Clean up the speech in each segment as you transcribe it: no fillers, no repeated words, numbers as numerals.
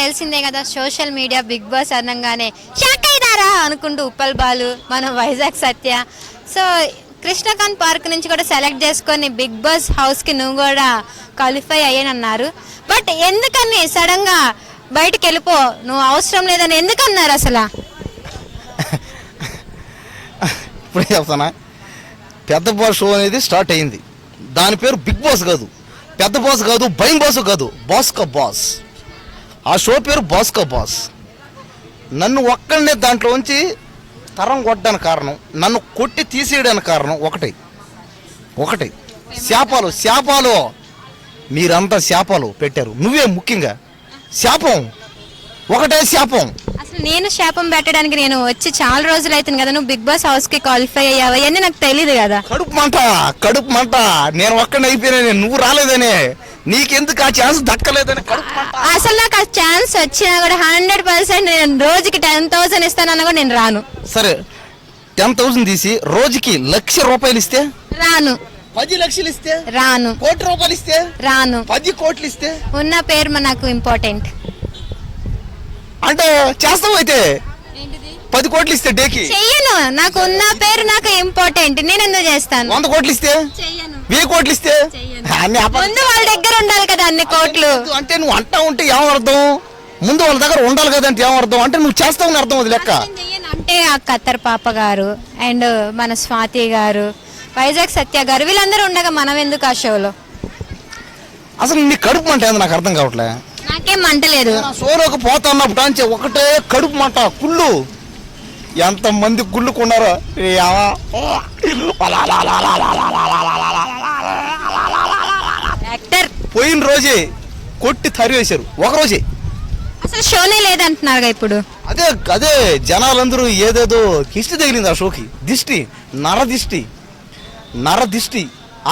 తెలిసిందే కదా, social media big boss అనగానే షాక్ అయినారా అనుకుంటూ ఉప్పల్ బాలు, మన వైజాగ్ సత్య. సో కృష్ణకాంత్ పార్క్ నుంచి కూడా సెలెక్ట్ చేసుకొని బిగ్ బాస్ హౌస్కి నువ్వు కూడా క్వాలిఫై అయ్యానన్నారు. బట్ ఎందుకని సడన్గా బయటికి వెళ్ళిపో, నువ్వు అవసరం లేదని ఎందుకన్నారు అసలు? ఇప్పుడే చెప్తానా, పెద్ద బాస్ షో అనేది స్టార్ట్ అయింది. దాని పేరు బిగ్ బాస్ కాదు, పెద్ద బాస్ కాదు, భయం బాస్ కాదు, బాస్ కా బాస్. ఆ షో పేరు బాస్ కా బాస్. నన్ను ఒక్కడనే దాంట్లోంచి తరం కొట్టడానికి కారణం, నన్ను కొట్టి తీసేయడానికి కారణం ఒకటి శాపాలు. మీరంతా శాపాలు పెట్టారు, నువ్వే ముఖ్యంగా. ఒకటే శాపం. అసలు నేను శాపం పెట్టడానికి నేను వచ్చి చాలా రోజులు అవుతుంది కదా, నువ్వు బిగ్ బాస్ హౌస్ కి క్వాలిఫై అయ్యావు అవన్నీ నాకు తెలియదు కదా. కడుపు మంట నేను ఒక్కడిని అయిపోయినా, నువ్వు రాలేదనే, నీకెందుకు ఆ ఛాన్స్ దక్కలేదని. అసలు నాకు ఆ ఛాన్స్ వచ్చినా కూడా 100% నేను రోజుకి 10,000 ఇస్తానన్నా కూడా నేను రాను. సరే 10,000 తీసి రోజుకి 1,00,000 రూపాయలు ఇస్తే రాను. 10 లక్షలు ఇస్తే రాను. 1 కోటి రూపాయలు ఇస్తే రాను. 10 కోట్లు ఇస్తే ఉన్న పేరు నాకు ఇంపార్టెంట్. అంటే చేస్తావు అయితే 10 కోట్లు ఇస్తే డేకి చెయ్యను. నాకు ఉన్న పేరు నాకు ఇంపార్టెంట్, నేను ఎందుకు చేస్తాను? 100 కోట్లు ఇస్తే చెయ్యను. 1000 కోట్లు ఇస్తే ముందు వాళ్ళ దగ్గర ఉండాలి కదా అన్ని కోట్లు. అంటే నువ్వు అంటా ఉంటే ఏమర్థం? ముందు వాళ్ళ దగ్గర ఉండాలి కదంటే ఏమర్థం? అంటే నువ్వు చేస్తావని అర్థం అది లెక్క. అంటే ఆ ఖత్తర్ పాప గారు అండ్ మన స్వాతి గారు, వైజాగ్ సత్య గారు, వీళ్ళందరూ ఉండగా మనం ఎందుకు ఆ షోలో? అసలు నీ కడుపు మంట ఏంది నాకు అర్థం కావట్లే. నాకేం మంటలేదు. షోలోకి పోతా ఉన్నప్పుడు అంటే ఒకటే కడుపు మంట, కుళ్ళు. ఎంతమంది కుళ్ళుకున్నారో. యాక్టర్ పోయిన రోజే కొట్టి తరివేశారు, ఒకరోజే. అసలు షోనే లేదంటున్నారు ఇప్పుడు. అదే జనాలందరూ ఏదేదో దిష్టి తగిలింది ఆ షోకి. నరదిష్టి.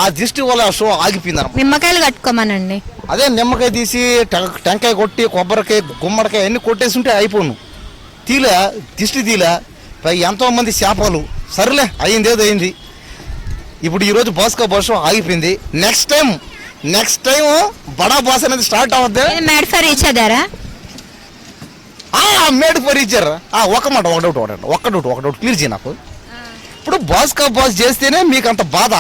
ఆ దిష్టి వల్ల ఆ షో ఆగిపోయింది. నిమ్మకాయలు కట్టుకోమనండి. అదే నిమ్మకాయ తీసి టెంకాయ కొట్టి కొబ్బరికాయ గుమ్మడికాయ అన్ని కొట్టేసి ఉంటే అయిపోను. దిష్టి తీలే. ఎంతో మంది శాపాలు. సరేలే, అయిందేదో అయింది. ఇప్పుడు ఈరోజు బాస్కో బాస్ షో ఆగిపోయింది. నెక్స్ట్ టైం బడా బాస్ అనేది స్టార్ట్ అవుద్ది. మేడ్ ఫర్ ఈచ్ అదరా? Made for each other. ఒక డౌట్ క్లియర్ చేయి నాకు. ఇప్పుడు బాస్కో బాస్ చేస్తేనే మీకు అంత బాధ,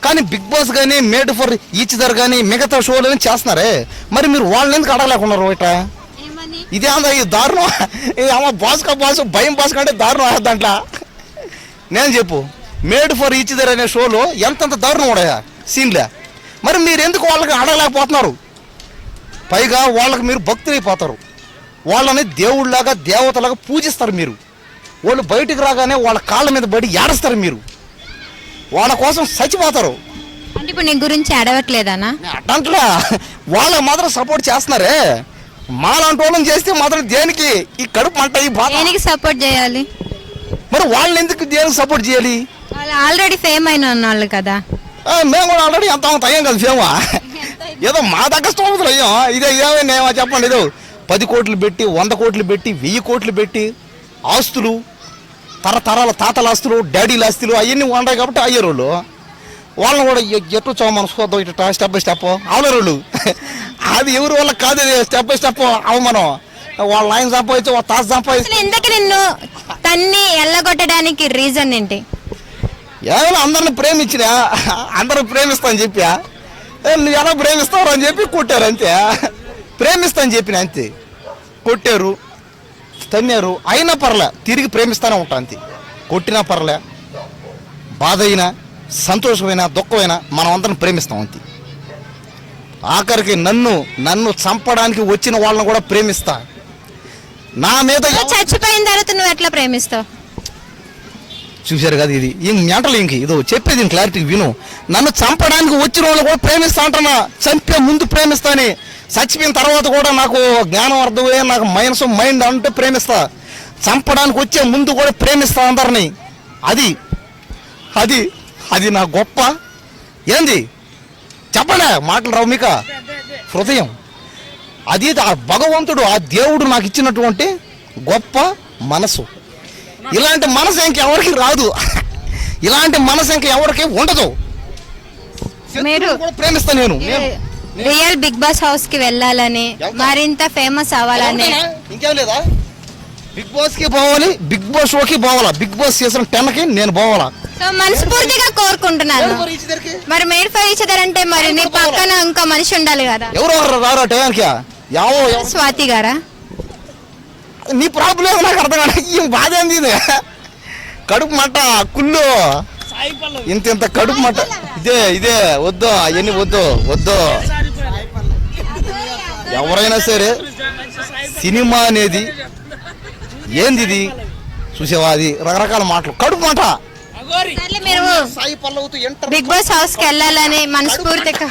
కానీ బిగ్ బాస్ కానీ మేడ్ ఫర్ ఈచ్ దర్ కానీ మిగతా షోలు చేస్తున్నారే, మరి మీరు వాళ్ళని ఎందుకు అడగలేకున్నారు? ఇట ఇదే అందా ఈ దారుణం. అమ్మ బాస్కో బాస్ భయం బాస్ కంటే దారుణం దాంట్లో. నేను చెప్పు, మేడ్ ఫర్ ఈచ్ దర్ అనే షోలో ఎంతంత దారుణం ఉన్నాయా సీన్లే. మరి మీరు ఎందుకు వాళ్ళకి అడగలేకపోతున్నారు? పైగా వాళ్ళకి మీరు భక్తులైపోతారు, వాళ్ళని దేవుళ్ళలాగా దేవతలాగా పూజిస్తారు మీరు. వాళ్ళు బయటికి రాగానే వాళ్ళ కాళ్ళ మీద పడి ఏడుస్తారు మీరు, వాళ్ళ కోసం చచ్చిపోతారు. అంటే ఇప్పుడు నీ గురించి అడగట్లేదనా? అట్లా వాళ్ళకి మాత్రం సపోర్ట్ చేస్తున్నారే, మాలాంటి వాళ్ళని చేస్తే మాత్రం దేనికి ఈ కడుపు మంట, ఈ బాధ? దేనికి సపోర్ట్ చేయాలి? మరి వాళ్ళని ఎందుకు దేనికి సపోర్ట్ చేయాలి? వాళ్ళు ఆల్రెడీ ఫేమ్ అయిన వాళ్ళు కదా. మేము కూడా ఆల్రెడీ ఎంత అయ్యాం కదా ఫేమా. ఏదో మా దగ్గర స్తోమతులు అయ్యాం. ఇదే ఏమైనా చెప్పండి, ఏదో 10 కోట్లు పెట్టి 100 కోట్లు పెట్టి 1000 కోట్లు పెట్టి ఆస్తులు, తరతరాల తాతల ఆస్తులు, డాడీల ఆస్తులు అవన్నీ ఉన్నాయి కాబట్టి అయ్యారు వాళ్ళు. వాళ్ళని కూడా ఎటు చో మనసుకోద్దాం ఇటు స్టెప్ బై స్టెప్ అవలేరు వాళ్ళు. అది ఎవరి వల్ల కాదు, స్టెప్ బై స్టెప్ అవమానం. వాళ్ళ ఆయన సంపాదించి వాళ్ళ తాత సంపాదించి ఎందుకు నిన్ను తన్ని ఎల్లగొట్టడానికి రీజన్ ఏంటి? ఏమైనా అందరిని ప్రేమించినా, అందరూ ప్రేమిస్తాను చెప్పా, నువ్వు ఎలా ప్రేమిస్తావు అని చెప్పి కొట్టారు అంతే. ప్రేమిస్తాను చెప్పిన అంతే, కొట్టారు, తన్నారు. అయినా పర్లే, తిరిగి ప్రేమిస్తానే ఉంటా అంతే. కొట్టినా పర్లే, బాధ అయినా సంతోషమైనా దుఃఖమైనా మనం అందరం ప్రేమిస్తాం అంతే. ఆఖరికి నన్ను చంపడానికి వచ్చిన వాళ్ళని కూడా ప్రేమిస్తా. నా మీద చచ్చిపోయిన తర్వాత నువ్వు ఎట్లా ప్రేమిస్తావు? చూశారు కదా, ఇది ఈ మెంటల్ ఇంక ఇదో చెప్పేది క్లారిటీ విను. నన్ను చంపడానికి వచ్చిన వాళ్ళు కూడా ప్రేమిస్తా అంటున్నా. చంపే ముందు ప్రేమిస్తాని, చచ్చిపోయిన తర్వాత కూడా నాకు జ్ఞానం అర్థమయ్యే నాకు మైండ్ అంటే ప్రేమిస్తా. చంపడానికి వచ్చే ముందు కూడా ప్రేమిస్తా అందరినీ. అది నా గొప్ప ఏంది చెప్పండి, మాటలు రావు మీకు. హృదయం అది ఆ భగవంతుడు, ఆ దేవుడు నాకు ఇచ్చినటువంటి గొప్ప మనసు. ఇలాంటి మనసు ఇంకెవరికి రాదు, ఇలాంటి మనసు ఇంకెవరికి ఉండదు. మీరు ప్రేమిస్తా నేను. రియల్ బిగ్ బాస్ హౌస్ కి వెళ్ళాలని, మరింత ఫేమస్ అవ్వాలని. ఇంకేం లేదా? బిగ్ బాస్ కి పోవాలి, బిగ్ బాస్ షోకి పోవాలా, బిగ్ బాస్ సీజన్ 10 కి నేను పోవాలా. సో మనస్ఫూర్తిగా కోరుకుంటున్నాను. మరి మేడ్ ఫర్ ఈచ్ అదర్ అంటే మరి నీ పక్కన ఇంకా మనిషి ఉండాలి కదా. ఎవరు రారా టయానికి? స్వాతి గారా? నీ ప్రాబ్లం నాకు అర్థం కాదు. ఈ బాధ ఏంది ఇది? కడుపు మంట కుళ్ళు, ఇంత కడుపు మంట. ఇదే వద్దు, అవన్నీ వద్దు. ఎవరైనా సరే సినిమా అనేది ఏంది ఇది చూసేవా? అది రకరకాల మాటలు, కడుపు మంట. మీరు బిగ్ బాస్ హౌస్ కి వెళ్ళాలని మనస్ఫూర్తిగా